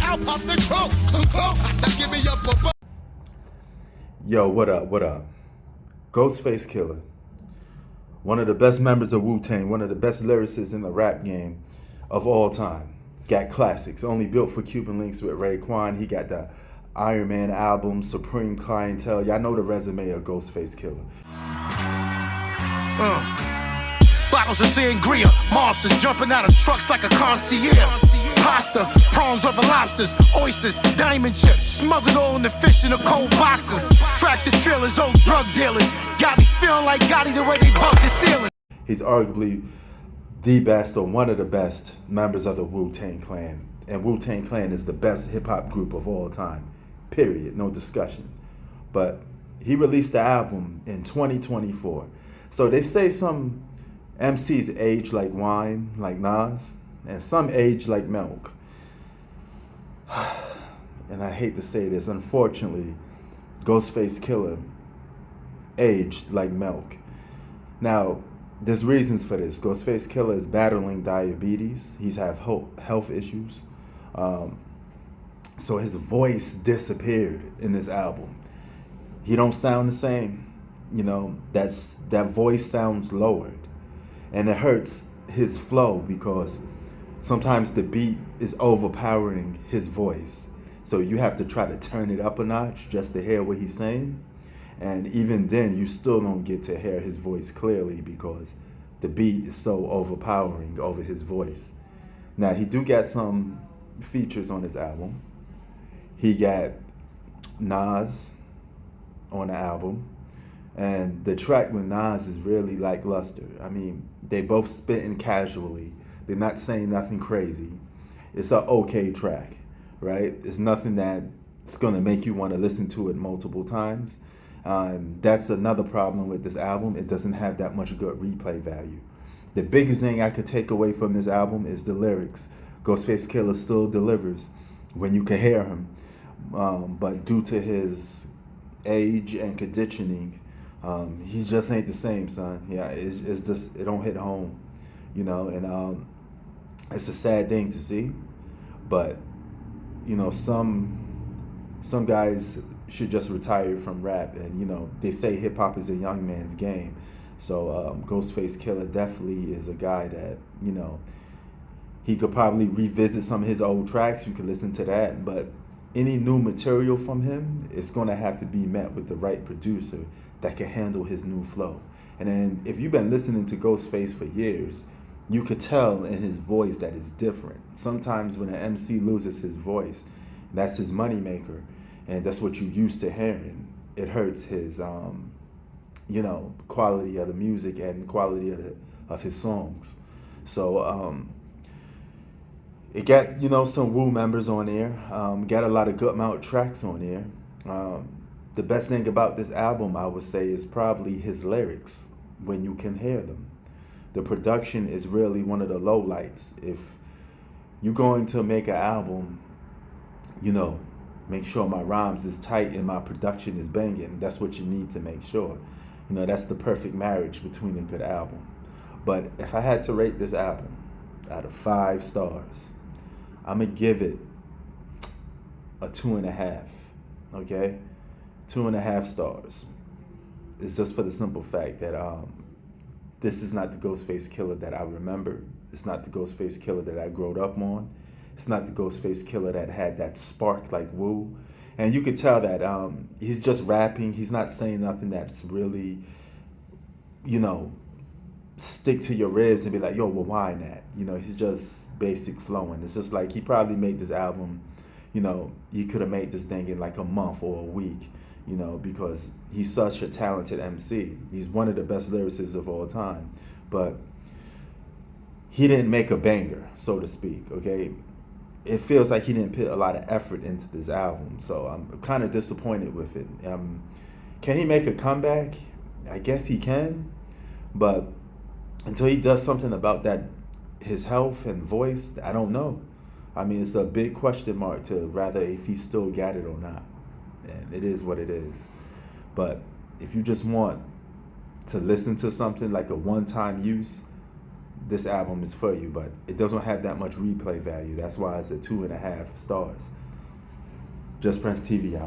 I'll pop the trunk. Now give me a Yo, what up? What up? Ghostface Killah, one of the best members of Wu-Tang, one of the best lyricists in the rap game of all time. Got classics, only built for Cuban links with Raekwon. He got the Iron Man album, Supreme Clientele. Y'all know the resume of Ghostface Killah. Bottles of sangria, monsters jumping out of trucks like a concierge. Pasta, prawns over lobsters, oysters, diamond chips, smothered all in the fish in the cold boxes. Tractor trailers, old drug dealers, got me feeling like Gotti the way they bump the ceiling. He's arguably the best or one of the best members of the Wu-Tang Clan. And Wu-Tang Clan is the best hip-hop group of all time, period, no discussion. But he released the album in 2024. So they say some MCs age like wine, like Nas, and some age like milk. And I hate to say this, unfortunately, Ghostface Killah aged like milk. Now, there's reasons for this. Ghostface Killah is battling diabetes. He's have health issues. So his voice disappeared in this album. He don't sound the same. You know, that voice sounds lowered. And it hurts his flow because sometimes the beat is overpowering his voice. So you have to try to turn it up a notch just to hear what he's saying. And even then, you still don't get to hear his voice clearly because the beat is so overpowering over his voice. Now, he do got some features on his album. He got Nas on the album. And the track with Nas is really lackluster. I mean, they both spitting casually. They're not saying nothing crazy. It's an okay track, right? It's nothing that's gonna make you want to listen to it multiple times. That's another problem with this album. It doesn't have that much good replay value. The biggest thing I could take away from this album is the lyrics. Ghostface Killah still delivers when you can hear him. But due to his age and conditioning, he just ain't the same, son. Yeah, it's just, it don't hit home, you know, and it's a sad thing to see, but you know, some guys should just retire from rap, and you know, they say hip hop is a young man's game, so Ghostface Killah definitely is a guy that, you know, he could probably revisit some of his old tracks. You could listen to that, but any new material from him, it's gonna have to be met with the right producer that can handle his new flow. And then if you've been listening to Ghostface for years, you could tell in his voice that it's different. Sometimes when an MC loses his voice, that's his moneymaker, and that's what you used to hearing. It hurts his, you know, quality of the music and quality of his songs. So it got, you know, some Wu members on there. Got a lot of good amount tracks on there. The best thing about this album, I would say, is probably his lyrics when you can hear them. The production is really one of the lowlights. If you're going to make an album, you know, make sure my rhymes is tight and my production is banging. That's what you need to make sure. You know, that's the perfect marriage between a good album. But if I had to rate this album out of 5 stars, I'm going to give it a 2.5, okay? 2.5 stars. It's just for the simple fact that this is not the Ghostface Killah that I remember. It's not the Ghostface Killah that I growed up on. It's not the Ghostface Killah that had that spark like Wu. And you could tell that he's just rapping. He's not saying nothing that's really, you know, stick to your ribs and be like, yo, well, why not? You know, he's just basic flowing. It's just like he probably made this album, you know, he could have made this thing in like a month or a week. You know, because he's such a talented MC. He's one of the best lyricists of all time. But he didn't make a banger, so to speak, okay? It feels like he didn't put a lot of effort into this album, so I'm kind of disappointed with it. Can he make a comeback? I guess he can, but until he does something about that, his health and voice, I don't know. I mean, it's a big question mark to rather if he still got it or not. And it is what it is. But if you just want to listen to something like a one-time use, this album is for you, but it doesn't have that much replay value. That's why it's at 2.5 stars. Just Prince TV out.